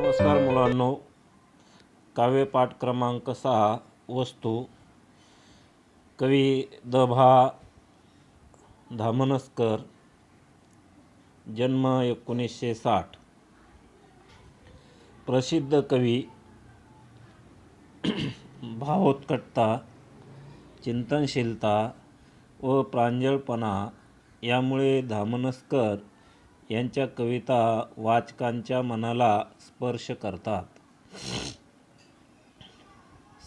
नमस्कार मुलांनो, काव्यपाठ क्रमांक 6 वस्तू. कवी द.भा. धामनसकर, जन्म 1960. प्रसिद्ध कवी. भावोत्कटता, चिंतनशीलता व प्रांजळपणा यामुळे धामनसकर यांच्या कविता वाचकांच्या मनाला स्पर्श करतात.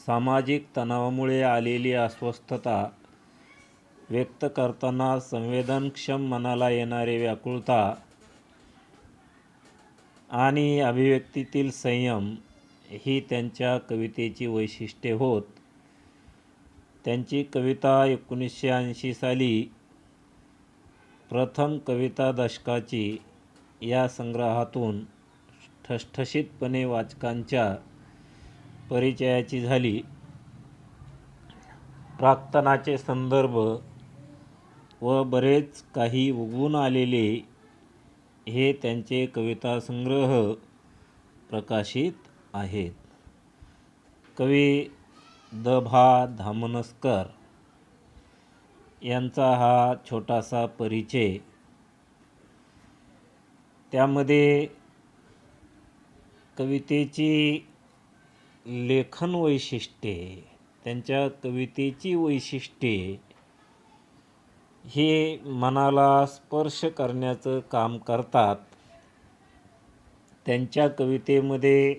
सामाजिक तणावामुळे आलेली अस्वस्थता व्यक्त करताना संवेदनक्षम मनाला येणारी व्याकुळता आणि अभिव्यक्तीतील संयम ही त्यांच्या कवितेची वैशिष्ट्ये होत. त्यांची कविता 1980 साली प्रथम कविता दशकाची या संग्रहातून ठसठशीतपणे वाचकांच्या परिचयाची झाली. प्राक्तनाचे संदर्भ व बरेच काही उगवून आलेले हे त्यांचे कविता संग्रह प्रकाशित आहेत. कवी द.भा. धामनसकर यांचा हा छोटासा परिचय. त्यामध्ये कवितेची लेखन वैशिष्ट्ये, त्यांच्या कवितेची वैशिष्ट्ये हे मनाला स्पर्श करण्याचं काम करतात. त्यांच्या कवितेमध्ये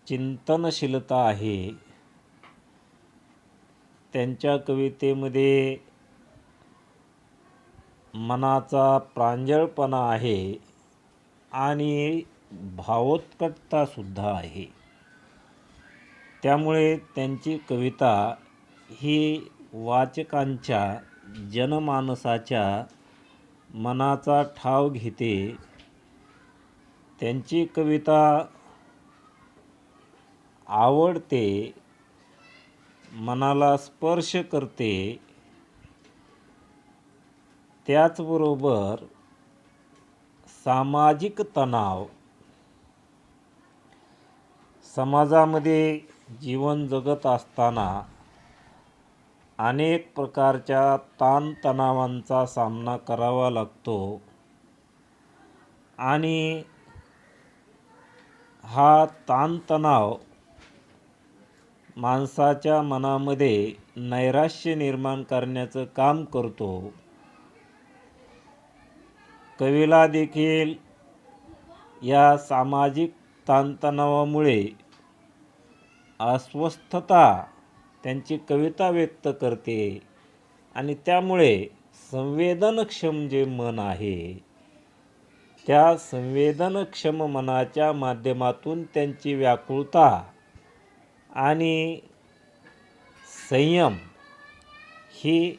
चिंतनशीलता आहे. त्यांच्या कवितेमध्ये मनाचा प्रांजळपणा आहे आणि भावोत्कटतासुद्धा आहे. त्यामुळे त्यांची कविता ही वाचकांच्या जनमानसाच्या मनाचा ठाव घेते. त्यांची कविता आवडते, मनाला स्पर्श करते. त्याचबरोबर सामाजिक तणाव, समाजामध्ये जीवन जगत असताना अनेक प्रकारच्या ताणतणावांचा सामना करावा लागतो आणि हा ताणतणाव माणसाच्या मनामध्ये नैराश्य निर्माण करण्याचं काम करतो. कवीला देखील या सामाजिक ताणतणावामुळे अस्वस्थता त्यांची कविता व्यक्त करते आणि त्यामुळे संवेदनक्षम जे मन आहे त्या संवेदनक्षम मनाच्या माध्यमातून त्यांची व्याकुळता आणि संयम ही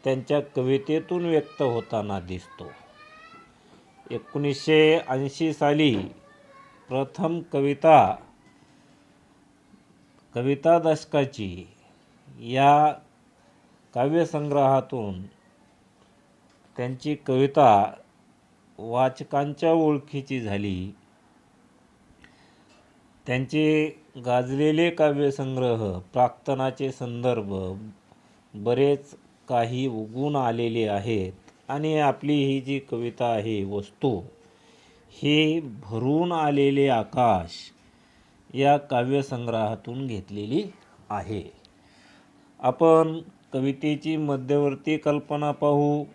त्यांच्या कवितेतून व्यक्त होताना दिसतो. 1980 साली प्रथम कविता दशकाची या काव्यसंग्रहातून त्यांची कविता वाचकांच्या ओळखीची झाली. त्यांचे गाजलेले काव्यसंग्रह, प्राक्तनाचे संदर्भ बरेच काही उगवून आलेले आहेत आणि आपली ही जी कविता आहे वस्तू, ही भरून आलेले आकाश या काव्यसंग्रहातून घेतलेली आहे. आपण कवितेची मध्यवर्ती कल्पना पाहू.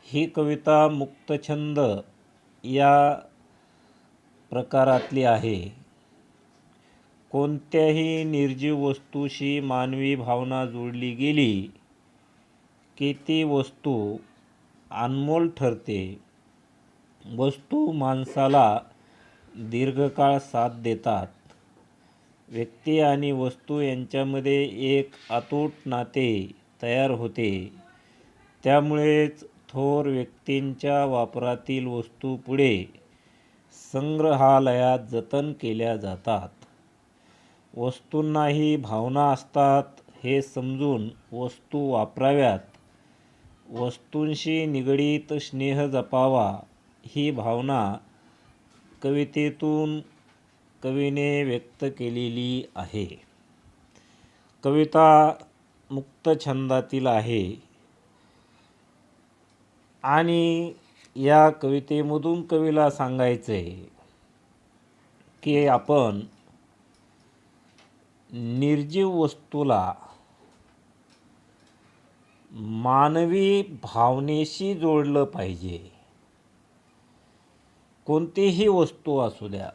ही कविता मुक्तछंद या प्रकारातली आहे. कोणत्याही निर्जीव वस्तूशी मानवी भावना जोडली गेली की ती वस्तू अनमोल ठरते. वस्तू माणसाला दीर्घकाळ साथ देतात. व्यक्ती आणि वस्तू यांच्यामध्ये एक अतूट नाते तयार होते. त्यामुळेच थोर व्यक्तींच्या वापरातील वस्तू पुढे संग्रहालयात जतन केल्या जातात. वस्तूंनाही भावना असतात हे समजून वस्तू वापराव्यात. वस्तूंशी निगडीत स्नेह जपावा ही भावना कवितेतून कवीने व्यक्त केलेली आहे. कविता मुक्त छंदातील आहे आणि या कवितेमधून कवीला सांगायचं आहे की आपण निर्जीव वस्तूला मानवी भावनेशी जोडलं पाहिजे. कोणतीही वस्तू असू द्या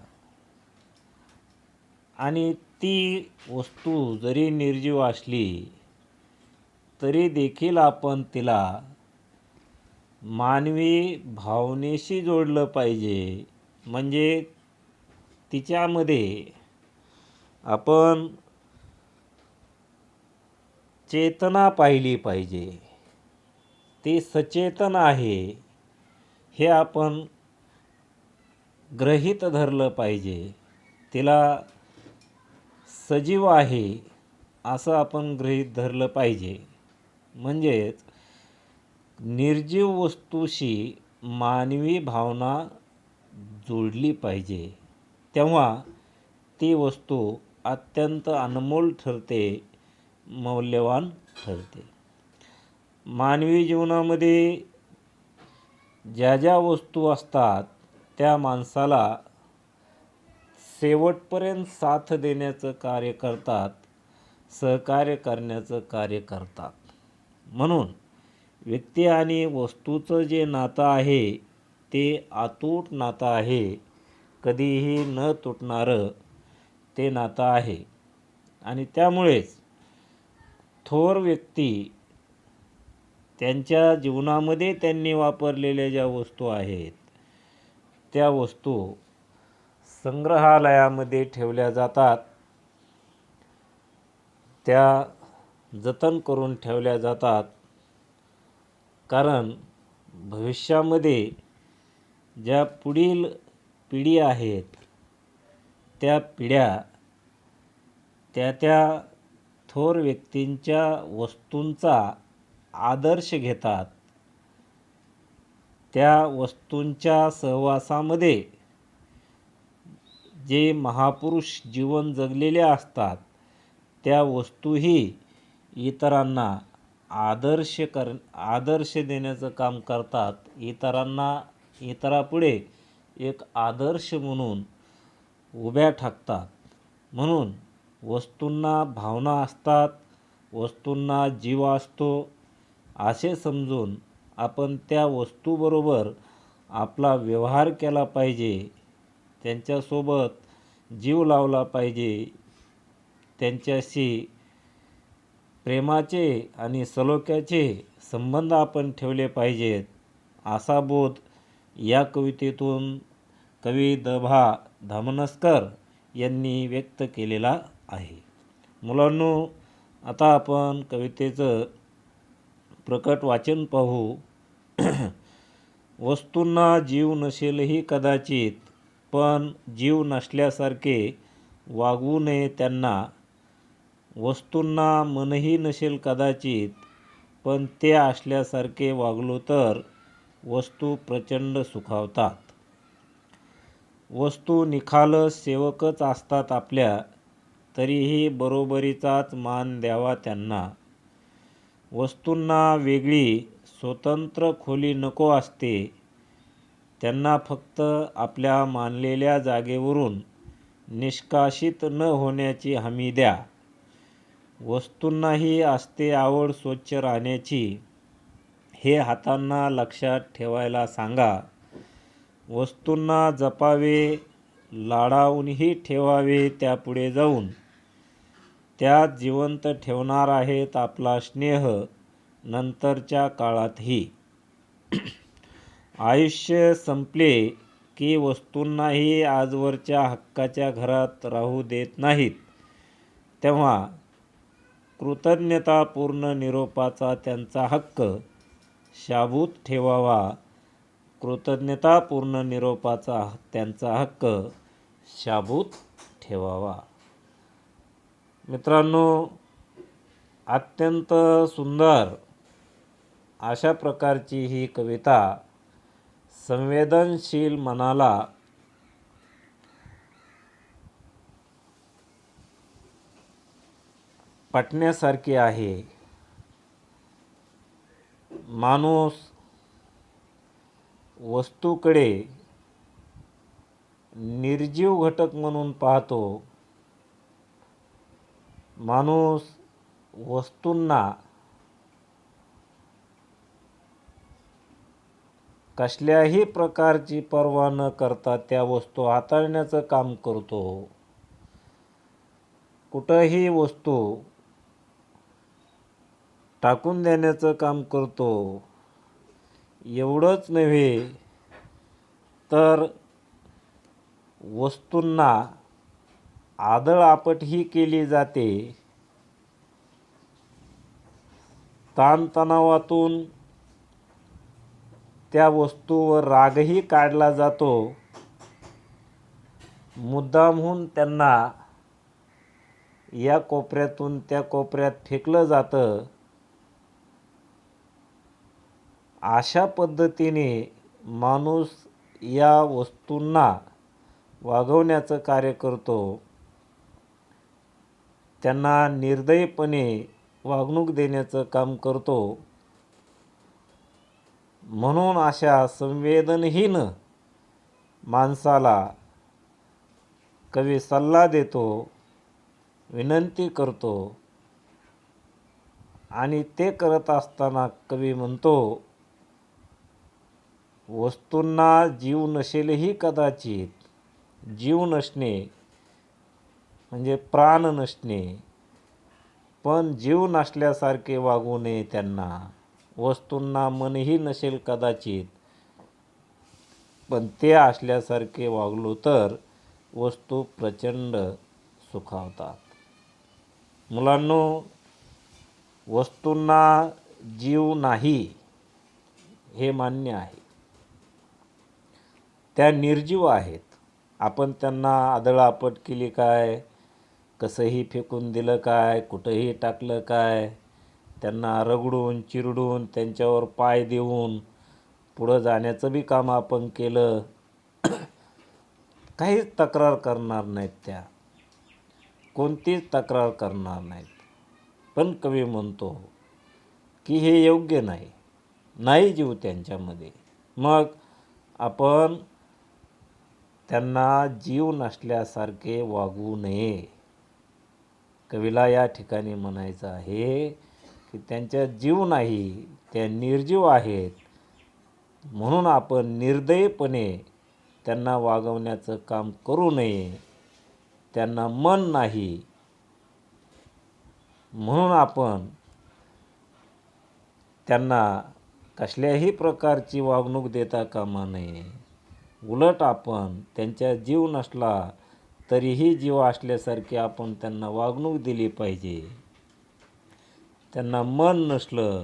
आणि ती वस्तू जरी निर्जीव असली तरी देखील आपण तिला मानवी भावनेशी जोडलं पाहिजे. म्हणजे तिच्यामध्ये आपण चेतना पाहिली पाहिजे. ती सचेतन आहे हे आपण गृहीत धरलं पाहिजे. तिला सजीव आहे असं आपण गृहीत धरलं पाहिजे. म्हणजेच निर्जीव वस्तूशी मानवी भावना जोडली पाहिजे. तेव्हा ती वस्तू अत्यंत अनमोल ठरते, मौल्यवान ठरते. मानवी जीवनामध्ये ज्या ज्या वस्तू असतात त्या माणसाला शेवटपर्यंत साथ देण्याचं कार्य करतात, सहकार्य करण्याचं कार्य करतात. म्हणून व्यक्ती आणि वस्तूचं जे नातं आहे ते अतूट नातं आहे, कधीही न तुटणारं ते नातं आहे. आणि त्यामुळेच थोर व्यक्ती त्यांच्या जीवनामध्ये त्यांनी वापरलेल्या ज्या वस्तू आहेत त्या वस्तू संग्रहालयामध्ये ठेवल्या जातात, त्या जतन करून ठेवल्या जातात. कारण भविष्यामध्ये ज्या पुढील पिढी आहेत त्या पिढ्या त्या थोर व्यक्तींच्या वस्तूंचा आदर्श घेतात. त्या वस्तूंच्या सहवासामध्ये जे महापुरुष जीवन जगलेले असतात त्या वस्तूही इतरांना आदर्श देण्याचं काम करतात. इतरापुढे एक आदर्श म्हणून उभ्या ठाकतात. म्हणून वस्तूंना भावना असतात, वस्तूंना जीव असतो असे समजून आपण त्या वस्तूबरोबर आपला व्यवहार केला पाहिजे. त्यांच्यासोबत जीव लावला पाहिजे. त्यांच्याशी प्रेमाचे आणि सलोख्याचे संबंध आपण ठेवले पाहिजेत असा बोध या कवितेतून कवी द.भा. धामणसकर यांनी व्यक्त केलेला आहे. मुलांनो, आता आपण कवितेचं प्रकट वाचन पाहू. वस्तूंना जीव नसेलही कदाचित, पण जीव नसल्यासारखे वागवू नये त्यांना. वस्तूंना मनही नसेल कदाचित, पण ते असल्यासारखे वागलो तर वस्तू प्रचंड सुखावतात. वस्तू निखालस सेवकच असतात आपल्या, तरीही बरोबरीचाच मान द्यावा त्यांना. वस्तूंना वेगळी स्वतंत्र खोली नको असते, त्यांना फक्त आपल्या मानलेल्या जागेवरून निष्कासित न होण्याची हमी द्या. वस्तूंनाही असते आवड स्वच्छ राहण्याची, हे हातांना लक्षात ठेवायला सांगा. वस्तूंना जपावे, लाडावूनही ठेवावे त्यापुढे जाऊन. त्या जिवंत ठेवणार आहेत आपला स्नेह नंतरच्या काळातही. आयुष्य संपले की वस्तूंनाही आजवरच्या हक्काच्या घरात राहू देत नाहीत. तेव्हा कृतज्ञतापूर्ण निरोपाचा त्यांचा हक्क शाबूत ठेवावा. कृतज्ञतापूर्ण निरोपाचा त्यांचा हक्क शाबूत ठेवावा. मित्रांनो, अत्यंत सुंदर अशा प्रकारची ही कविता संवेदनशील मनाला पटण्यासारखे आहे. माणूस वस्तूकडे निर्जीव घटक म्हणून पाहतो. माणूस वस्तूंना कसल्याही प्रकारची पर्वा न करता त्या वस्तू हाताळण्याचं काम करतो. कुठंही वस्तू टाकून देण्याचं काम करतो. एवढंच नव्हे तर वस्तूंना आदळआपटही केली जाते. ताणतणावातून त्या वस्तूवर रागही काढला जातो. मुद्दामहून त्यांना या कोपऱ्यातून त्या कोपऱ्यात फेकलं जातं. अशा पद्धतीने माणूस या वस्तूंना वागवण्याचं कार्य करतो. त्यांना निर्दयीपणे वागणूक देण्याचं काम करतो. म्हणून अशा संवेदनहीन माणसाला कवी सल्ला देतो, विनंती करतो आणि ते करत असताना कवी म्हणतो, वस्तूंना जीव नसेलही कदाचित. जीव नसणे म्हणजे प्राण नसणे, पण जीव नसल्यासारखे वागू नये त्यांना. वस्तूंना मनही नसेल कदाचित, पण ते असल्यासारखे वागलो तर वस्तू प्रचंड सुखावतात. मुलांनो, वस्तूंना जीव नाही हे मान्य आहे. त्या निर्जीव आहेत. आपण त्यांना आदळआपट केली काय, कसंही फेकून दिलं काय, कुठंही टाकलं काय, त्यांना रगडून चिरडून त्यांच्यावर पाय देऊन पुढं जाण्याचं बी काम आपण केलं, काहीच तक्रार करणार नाहीत त्या. कोणतीच तक्रार करणार नाहीत. पण कवी म्हणतो की हे योग्य नाही. नाही जीव त्यांच्यामध्ये. मग आपण त्यांना जीव नसल्यासारखे वागू नये. कवीला या ठिकाणी म्हणायचं आहे की त्यांच्यात जीव नाही, त्या निर्जीव आहेत. म्हणून आपण निर्दयीपणे त्यांना वागवण्याचं काम करू नये. त्यांना मन नाही म्हणून आपण त्यांना कसल्याही प्रकारची वागणूक देता कामा नये. उलट आपण त्यांच्या जीव नसला तरीही जीव असल्यासारखी आपण त्यांना वागणूक दिली पाहिजे. त्यांना मन नसलं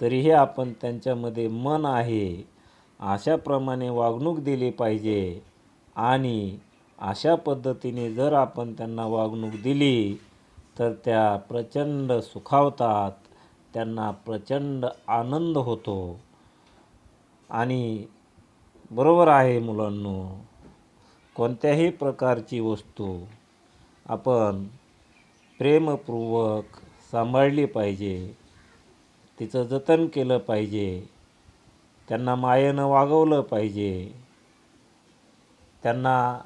तरीही आपण त्यांच्यामध्ये मन आहे अशाप्रमाणे वागणूक दिली पाहिजे. आणि अशा पद्धतीने जर आपण त्यांना वागणूक दिली तर त्या प्रचंड सुखावतात. त्यांना प्रचंड आनंद होतो. आणि बरोबर आहे मुलांनो, कोणत्याही प्रकारची वस्तू आपण प्रेमपूर्वक सांभाळली पाहिजे. तिचं जतन केलं पाहिजे. त्यांना मायेनं वागवलं पाहिजे. त्यांना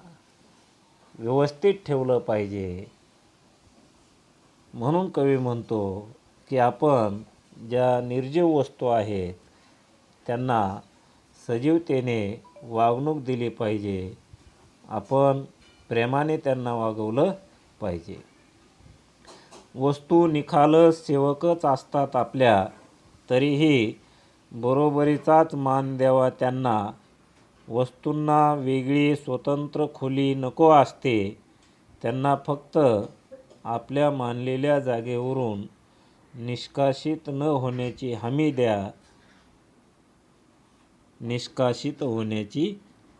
व्यवस्थित ठेवलं पाहिजे. म्हणून कवी म्हणतो की आपण ज्या निर्जीव वस्तू आहेत त्यांना सजीवतेने वागणूक दिली पाहिजे. आपण प्रेमाने त्यांना वागवलं पाहिजे. वस्तू निखालस सेवकच असतात आपल्या, तरीही बरोबरीचाच मान द्यावा त्यांना. वस्तूंना वेगळी स्वतंत्र खोली नको असते. त्यांना फक्त आपल्या मानलेल्या जागेवरून निष्कासित न होण्याची हमी द्या. निष्कासित होण्याची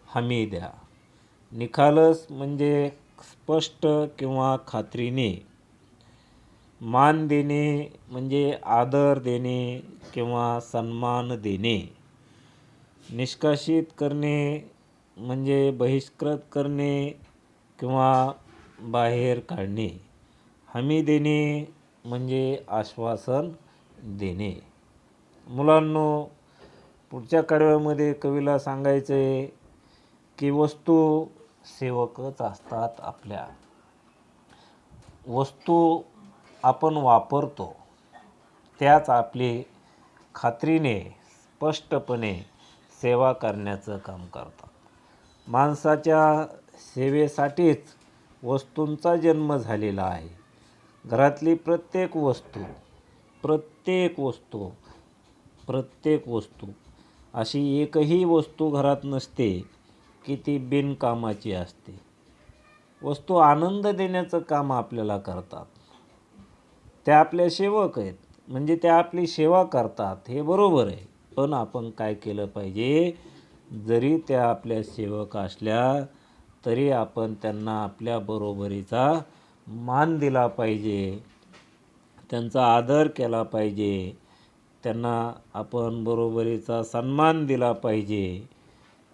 हमी द्या. निखालस म्हणजे स्पष्ट किंवा खात्रीने. मान देणे म्हणजे आदर देणे किंवा सन्मान देणे. निष्कासित करणे म्हणजे बहिष्कृत करणे किंवा बाहेर काढणे. हमी देणे म्हणजे आश्वासन देणे. मुलांनो, पुढच्या कडव्यामध्ये कवीला सांगायचं आहे की वस्तू सेवकच असतात आपल्या. वस्तू आपण वापरतो त्याच आपली खात्रीने स्पष्टपणे सेवा करण्याचं काम करतात. माणसाच्या सेवेसाठीच वस्तूंचा जन्म झालेला आहे. घरातली प्रत्येक वस्तू अशी एकही वस्तू घरात नसते की ती बिनकामाची असते. वस्तू आनंद देण्याचं काम आपल्याला करतात. त्या आपल्या सेवक आहेत, म्हणजे त्या आपली सेवा करतात, हे बरोबर आहे. पण आपण काय केलं पाहिजे, जरी त्या आपल्या सेवक असल्या तरी आपण त्यांना आपल्या बरोबरीचा मान दिला पाहिजे, त्यांचा आदर केला पाहिजे, त्यांना आपण बरोबरीचा सन्मान दिला पाहिजे.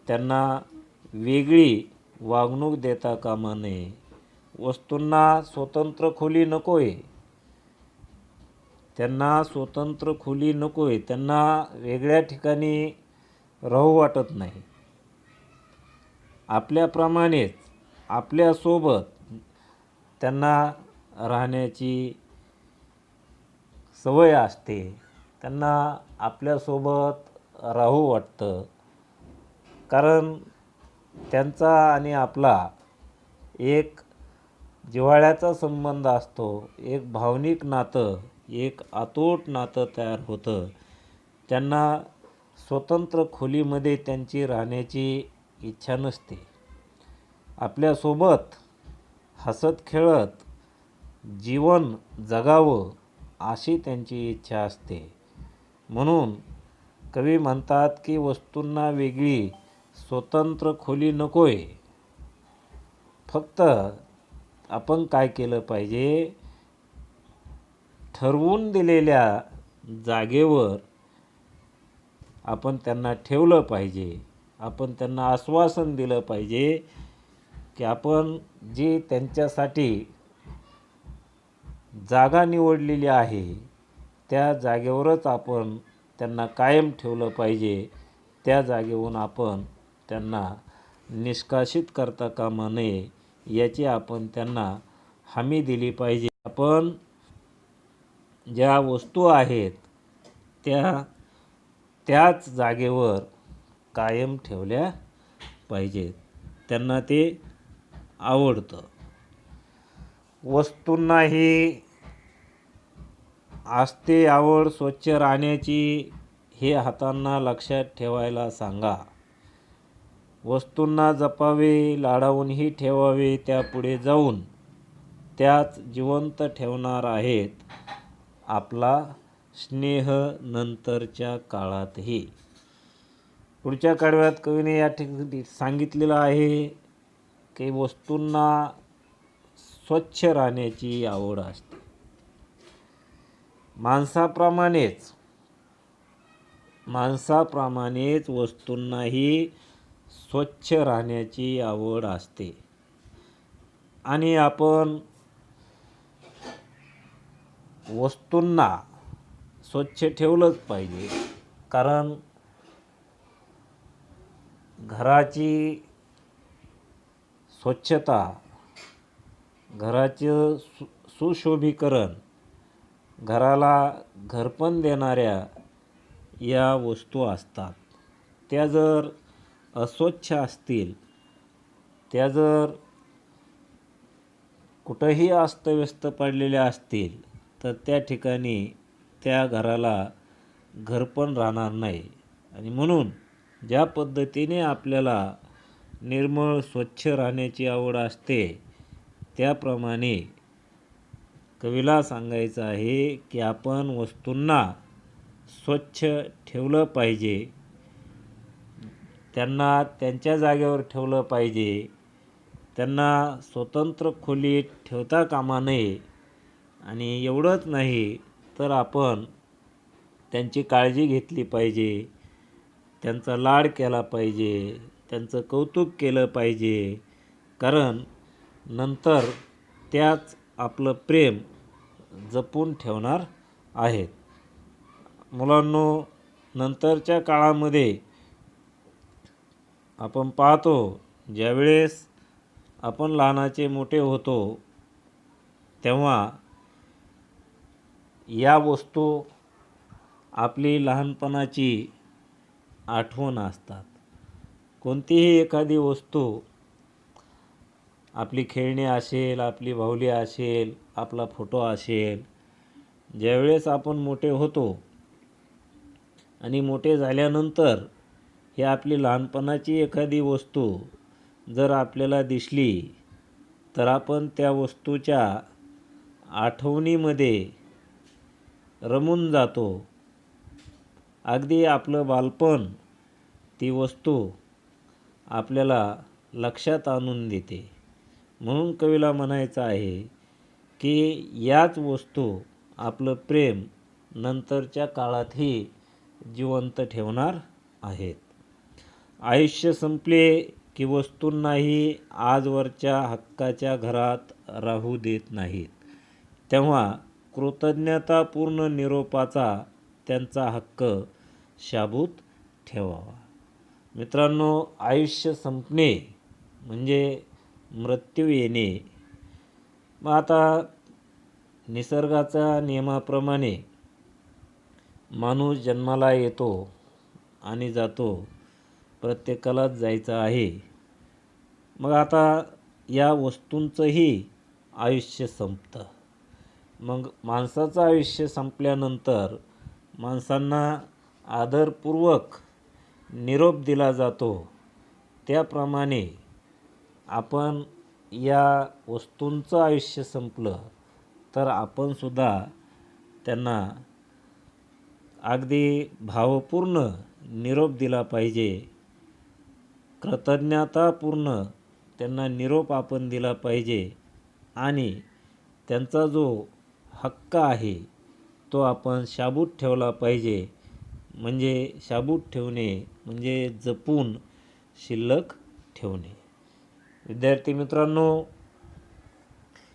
त्यांना वेगळी वागणूक देता कामा नये. वस्तूंना स्वतंत्र खोली नको आहे, त्यांना वेगळ्या ठिकाणी राहू वाटत नाही. आपल्याप्रमाणेच आपल्यासोबत त्यांना राहण्याची सवय असते. त्यांना आपल्यासोबत राहू वाटतं, कारण त्यांचा आणि आपला एक जिव्हाळ्याचा संबंध असतो. एक भावनिक नातं, एक अतूट नातं तयार होतं. त्यांना स्वतंत्र खोलीमध्ये त्यांची राहण्याची इच्छा नसते. आपल्यासोबत हसत खेळत जीवन जगावं अशी त्यांची इच्छा असते. म्हणून कवी म्हणतात की वस्तूंना वेगळी स्वतंत्र खोली नको आहे. फक्त आपण काय केलं पाहिजे, ठरवून दिलेल्या जागेवर आपण त्यांना ठेवलं पाहिजे. आपण त्यांना आश्वासन दिलं पाहिजे की आपण जी त्यांच्यासाठी जागा निवडलेली आहे त्या जागेवरच आपण त्यांना कायम ठेवलं पाहिजे. त्या जागेवरून आपण त्यांना निष्कासित करता कामा नये, याची आपण त्यांना हमी दिली पाहिजे. आपण ज्या वस्तू आहेत त्याच जागेवर कायम ठेवल्या पाहिजेत. त्यांना ते आवडतं. वस्तूंनाही असते आवड स्वच्छ राहण्याची, हे हातांना लक्षात ठेवायला सांगा. वस्तूंना जपावे, लाडावूनही ठेवावे. त्यापुढे जाऊन त्याच जिवंत ठेवणार आहेत आपला स्नेह नंतरच्या काळातही. पुढच्या कडव्यात कवीने या ठिकाणी सांगितलेलं आहे की वस्तूंना स्वच्छ राहण्याची आवड असते. माणसाप्रमाणेच वस्तूंनाही स्वच्छ राहण्याची आवड असते. आणि आपण वस्तूंना स्वच्छ ठेवलंच पाहिजे, कारण घराची स्वच्छता, घराचं सुशोभीकरण, घराला घरपण देणाऱ्या या वस्तू असतात. त्या जर अस्वच्छ असतील, त्या जर कुठंही अस्तव्यस्त पडलेल्या असतील, तर त्या ठिकाणी त्या घराला घरपण राहणार नाही. आणि म्हणून ज्या पद्धतीने आपल्याला निर्मळ स्वच्छ राहण्याची आवड असते, त्याप्रमाणे कवीला सांगायचं आहे की आपण वस्तूंना स्वच्छ ठेवलं पाहिजे. त्यांना त्यांच्या जागेवर ठेवलं पाहिजे. त्यांना स्वतंत्र खोलीत ठेवता कामा नये. आणि एवढंच नाही तर आपण त्यांची काळजी घेतली पाहिजे, त्यांचा लाड केला पाहिजे, त्यांचं कौतुक केलं पाहिजे. कारण नंतर त्याच आपलं प्रेम जपून ठेवणार आहेत. मुलांनो, नंतरच्या काळामध्ये आपण पाहतो, ज्यावेळेस आपण लहानाचे मोठे होतो तेव्हा या वस्तू आपली लहानपणाची आठवण असतात. कोणतीही एखादी वस्तू, आपली खेळणी असेल, आपली बाहुली असेल, आपला फोटो असेल, ज्यावेळेस आपण मोठे होतो आणि मोठे झाल्यानंतर ही आपली लहानपणाची एखादी वस्तू जर आपल्याला दिसली तर आपण त्या वस्तूच्या आठवणीमध्ये रमून जातो. अगदी आपलं बालपण ती वस्तू आपल्याला लक्षात आणून देते. म्हणून कवीला म्हणायचं आहे की याच वस्तू आपलं प्रेम नंतरच्या काळातही जिवंत ठेवणार आहेत. आयुष्य संपले की वस्तूंनाही आजवरच्या हक्काच्या घरात राहू देत नाहीत. तेव्हा कृतज्ञतापूर्ण निरोपाचा त्यांचा हक्क शाबूत ठेवावा. मित्रांनो, आयुष्य संपणे म्हणजे मृत्यू येणे. मग आता निसर्गाच्या नियमाप्रमाणे माणूस जन्माला येतो आणि जातो, प्रत्येकालाच जायचं आहे. मग आता या वस्तूंचंही आयुष्य संपतं. मग माणसाचं आयुष्य संपल्यानंतर माणसांना आदरपूर्वक निरोप दिला जातो. त्याप्रमाणे आपण या वस्तूंचं आयुष्य संपलं तर आपणसुद्धा त्यांना अगदी भावपूर्ण निरोप दिला पाहिजे. कृतज्ञतापूर्ण त्यांना निरोप आपण दिला पाहिजे आणि त्यांचा जो हक्क आहे तो आपण शाबूत ठेवला पाहिजे. म्हणजे शाबूत ठेवणे म्हणजे जपून शिल्लक ठेवणे. विद्यार्थी मित्रांनो,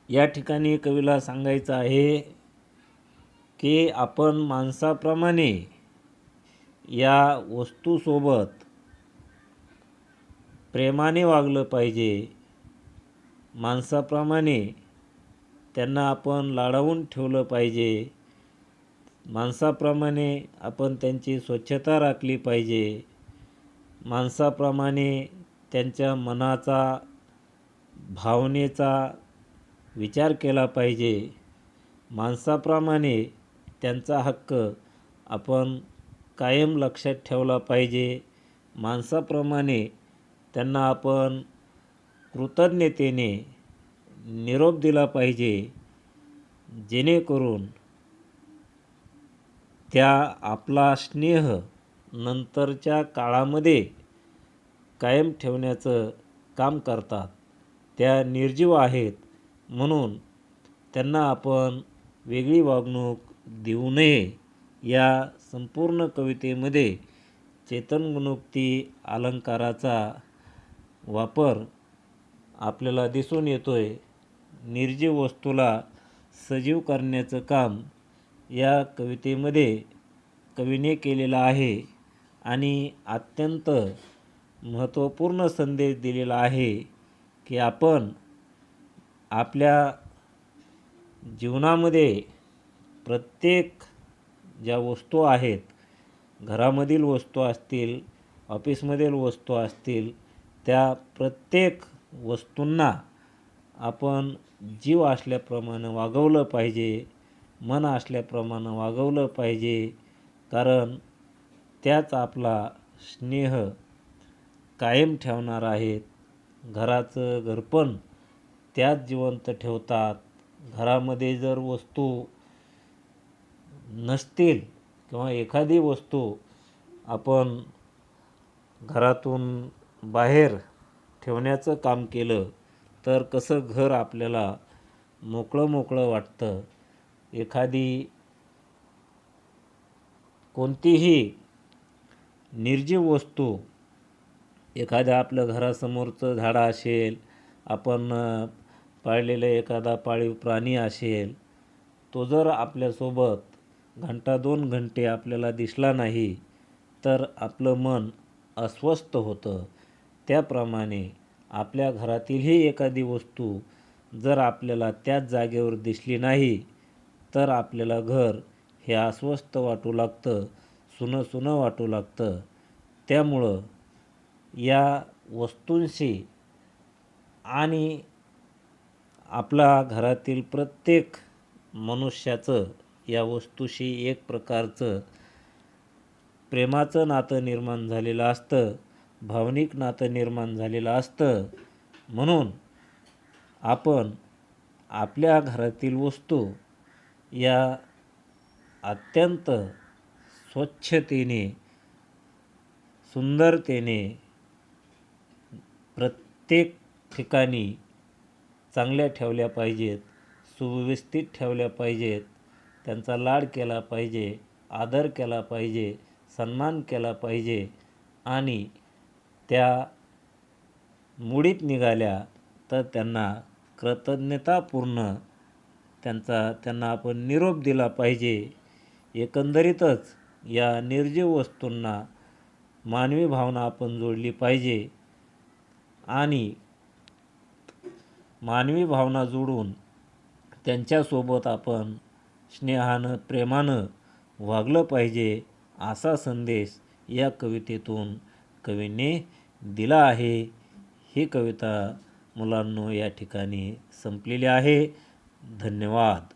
या ठिकाणी कवीला सांगायचं आहे की आपण माणसाप्रमाणे या वस्तूसोबत प्रेमाने वागलं पाहिजे. माणसाप्रमाणे त्यांना आपण लाडावून ठेवलं पाहिजे. माणसाप्रमाणे आपण त्यांची स्वच्छता राखली पाहिजे. माणसाप्रमाणे त्यांच्या मनाचा, भावनेचा विचार केला पाहिजे. माणसाप्रमाणे त्यांचा हक्क आपण कायम लक्षात ठेवला पाहिजे. माणसाप्रमाणे त्यांना आपण कृतज्ञतेने निरोप दिला पाहिजे, जेणेकरून त्या आपला स्नेह नंतरच्या काळामध्ये कायम ठेवण्याचं काम करतात. त्या निर्जीव आहेत म्हणून त्यांना आपण वेगळी वागणूक देऊ नये. या संपूर्ण कवितेमध्ये चेतनगुणोक्ती अलंकाराचा वापर आपल्याला दिसून येतोय. निर्जीव वस्तूला सजीव करण्याचं काम या कवितेमध्ये कवीने केलेलं आहे आणि अत्यंत महत्त्वपूर्ण संदेश दिलेला आहे की आपण आपल्या जीवनामध्ये प्रत्येक ज्या वस्तू आहेत, घरामधील वस्तू असतील, ऑफिसमधील वस्तू असतील, त्या प्रत्येक वस्तूंना आपण जीव असल्याप्रमाणे वागवलं पाहिजे, मन असल्याप्रमाणे वागवलं पाहिजे. कारण त्याच आपला स्नेह कायम ठेवणार आहेत. घराचं घरपण त्याच जिवंत ठेवतात. घरामध्ये जर वस्तू नसतील किंवा एखादी वस्तू आपण घरातून बाहेर ठेवण्याचं काम केलं तर कसं घर आपल्याला मोकळं मोकळं वाटतं. एखादी कोणतीही निर्जीव वस्तू, एखाद्या आपल्या घरासमोरचं झाडं असेल, आपण पाळलेलं एखादा पाळीव प्राणी असेल, तो जर आपल्यासोबत घंटा 2 घंटे आपल्याला दिसला नाही तर आपलं मन अस्वस्थ होतं. त्याप्रमाणे आपल्या घरातीलही एखादी वस्तू जर आपल्याला त्याच जागेवर दिसली नाही तर आपल्याला घर हे अस्वस्थ वाटू लागतं, सुनं सुनं वाटू लागतं. त्यामुळं या वस्तूंशी आणि आपल्या घरातील प्रत्येक मनुष्याचं या वस्तूशी एक प्रकारचं प्रेमाचं नातं निर्माण झालेलं असतं, भावनिक नातं निर्माण झालेलं असतं. म्हणून आपण आपल्या घरातील वस्तू या अत्यंत स्वच्छतेने, सुंदरतेने प्रत्येक ठिकाणी चांगल्या ठेवल्या पाहिजेत, सुव्यवस्थित ठेवल्या पाहिजेत. त्यांचा लाड केला पाहिजे, आदर केला पाहिजे, सन्मान केला पाहिजे. आणि त्या मुडीत निघाल्या तर त्यांना कृतज्ञतापूर्ण त्यांना आपण निरोप दिला पाहिजे. एकंदरीतच या निर्जीव वस्तूंना मानवी भावना आपण जोडली पाहिजे आणि मानवी भावना जोडून त्यांच्यासोबत आपण स्नेहानं, प्रेमानं वागलं पाहिजे, असा संदेश या कवितेतून कवीने दिला आहे. ही कविता मुलांनो या ठिकाणी संपलेली आहे. धन्यवाद.